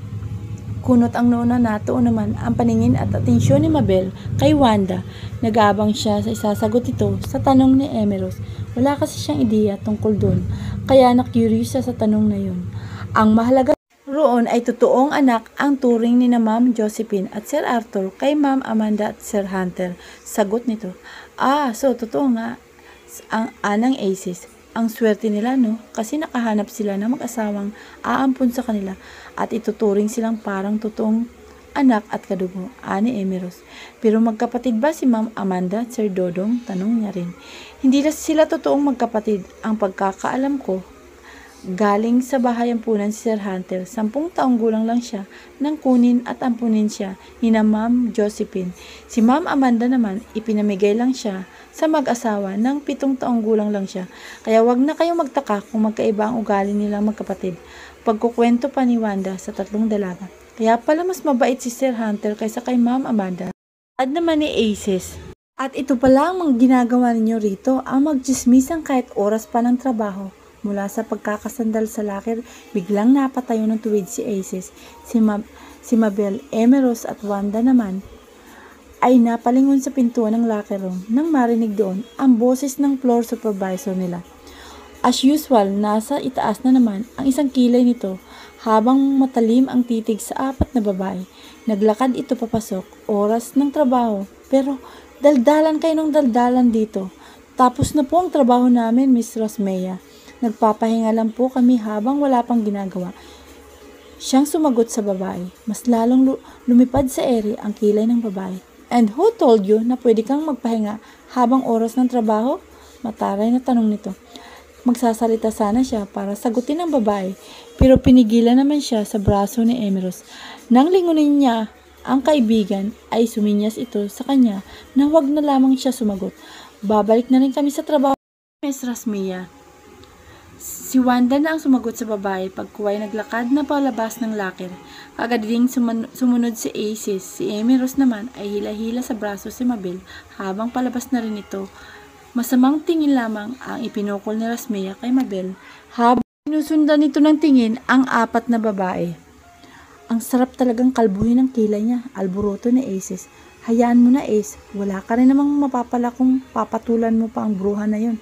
Kunot ang noo na nato naman ang paningin at atensyon ni Mabel kay Wanda. Nag-aabang siya sa isasagot ito sa tanong ni Emerose. Wala kasi siyang ideya tungkol doon, kaya na-curious siya sa tanong na yun. Ang mahalaga roon ay totoong anak ang turing ni na Ma'am Josephine at Sir Arthur kay Ma'am Amanda at Sir Hunter. Sagot nito, so totoo nga ang anang Aces. Ang swerte nila, no? Kasi nakahanap sila ng mag-asawang aampun sa kanila at ituturing silang parang totoong anak at kadugo, ani Emerose. Pero magkapatid ba si Ma'am Amanda at Sir Dodong? Tanong niya rin. Hindi na sila totoong magkapatid. Ang pagkakaalam ko, galing sa bahay ampunan si Sir Hunter, 10 taong gulang lang siya nang kunin at ampunin siya ni na Ma'am Josephine. Si Ma'am Amanda naman, ipinamigay lang siya sa mag-asawa ng 7 taong gulang lang siya. Kaya wag na kayong magtaka kung magkaiba ang ugali nilang magkapatid. Pagkukwento pa ni Wanda sa 3 dalaga. Kaya pala mas mabait si Sir Hunter kaysa kay Ma'am Amanda. At naman ni Aces. At ito pala ang mga ginagawa ninyo rito, ang magchismisan kahit oras pa ng trabaho. Mula sa pagkakasandal sa locker, biglang napatayo ng tuwid si Aces. Si Mabel, Emerose at Wanda naman ay napalingon sa pintuan ng locker room nang marinig doon ang boses ng floor supervisor nila. As usual, nasa itaas na naman ang isang kilay nito habang matalim ang titig sa 4 na babae. Naglakad ito papasok, oras ng trabaho, pero daldalan kayo ng daldalan dito. Tapos na po ang trabaho namin, Miss Rosmea. Nagpapahinga lang po kami habang wala pang ginagawa. Siyang sumagot sa babae. Mas lalong lumipad sa ere ang kilay ng babae. And who told you na pwede kang magpahinga habang oras ng trabaho? Mataray na tanong nito. Magsasalita sana siya para sagutin ang babae, pero pinigilan naman siya sa braso ni Emerose. Nang lingunin niya ang kaibigan, ay suminyas ito sa kanya na huwag na lamang siya sumagot. Babalik na rin kami sa trabaho, Miss Rasmia. Si Wanda na ang sumagot sa babae pagkuway naglakad na palabas ng locker. Agad ding sumunod si Aces. Si Emerose naman ay hila-hila sa braso si Mabel habang palabas na rin ito. Masamang tingin lamang ang ipinukol ni Rasmea kay Mabel habang sinusundan nito ng tingin ang 4 na babae. Ang sarap talagang kalbuhin ng kilay niya, alboroto ni Aces. Hayaan mo na, Ace. Wala ka rin namang mapapala kung papatulan mo pa ang bruha na yon,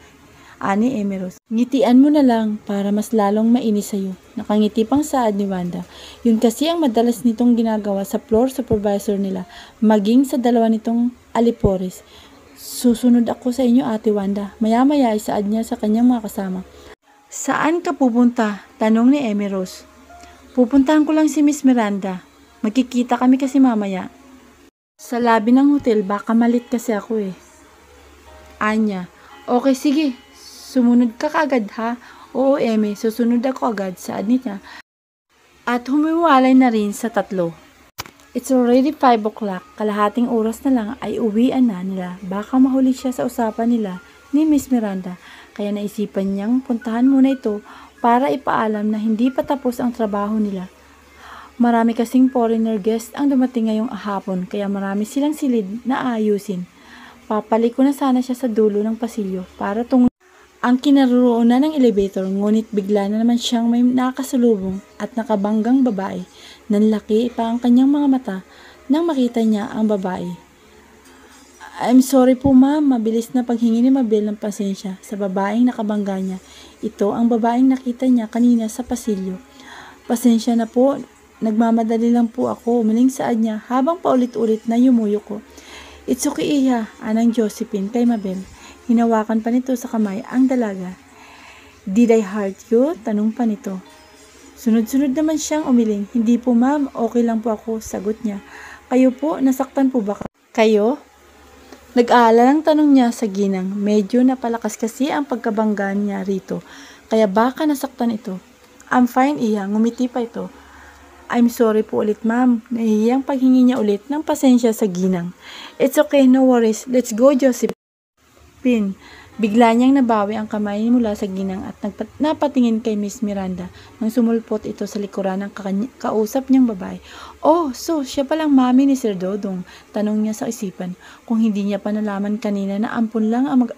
ani Emerose. Ngitian mo na lang para mas lalong mainis sa'yo. Nakangiti pang saad ni Wanda. Yun kasi ang madalas nitong ginagawa sa floor supervisor nila, maging sa dalawa nitong alipores. Susunod ako sa inyo, Ate Wanda. Maya-maya ay saad niya sa kanyang mga kasama. Saan ka pupunta? Tanong ni Emerose. Pupuntahan ko lang si Miss Miranda. Magkikita kami kasi mamaya. Sa labi ng hotel, baka malit kasi ako eh. Anya. Okay, sige. Sumunod ka kaagad ha? Oo, Eme, susunod ako agad, saad niya. At humiwalay na rin sa 3. It's already 5 o'clock. Kalahating oras na lang ay uwian na nila. Baka mahuli siya sa usapan nila ni Miss Miranda. Kaya naisipan niyang puntahan muna ito para ipaalam na hindi pa tapos ang trabaho nila. Marami kasing foreigner guest ang dumating ngayong hapon kaya marami silang silid na ayusin. Papaliko na sana siya sa dulo ng pasilyo para ang kinaroroonan ng elevator, ngunit bigla na naman siyang may nakasalubong at nakabanggang babae. Nanlaki pa ang kanyang mga mata nang makita niya ang babae. I'm sorry po ma'am, mabilis na paghingi ni Mabel ng pasensya sa babaeng nakabangga niya. Ito ang babaeng nakita niya kanina sa pasilyo. Pasensya na po, nagmamadali lang po ako, umiling saad niya habang paulit-ulit na yumuyo ko. It's okay iya, anang Josephine kay Mabel. Hinawakan pa nito sa kamay ang dalaga. Did I hurt you? Tanong pa nito. Sunod-sunod naman siyang umiling. Hindi po ma'am, okay lang po ako, sagot niya. Kayo po, nasaktan po ba kayo? Nag-aalala ng tanong niya sa ginang. Medyo napalakas kasi ang pagkabangga niya rito. Kaya baka nasaktan ito. I'm fine iya, ngumiti pa ito. I'm sorry po ulit ma'am. Nahihiyang paghingi niya ulit ng pasensya sa ginang. It's okay, no worries. Let's go, Joseph. Bigla niyang nabawi ang kamay mula sa ginang at napatingin kay Miss Miranda nang sumulpot ito sa likuran ng kausap niyang babae. Oh, so siya palang mami ni Sir Dodong, tanong niya sa isipan. Kung hindi niya pa nalaman kanina na ampun lang ang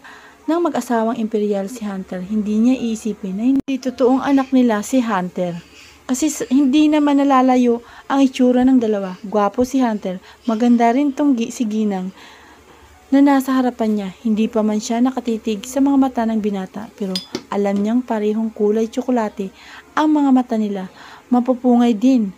ng mag-asawang imperial si Hunter, hindi niya iisipin na hindi totoong anak nila si Hunter. Kasi hindi naman nalalayo ang itsura ng dalawa. Gwapo si Hunter, maganda rin tong si Ginang na nasa harapan niya. Hindi pa man siya nakatitig sa mga mata ng binata, pero alam niyang parehong kulay tsokolate ang mga mata nila. Mapupungay din,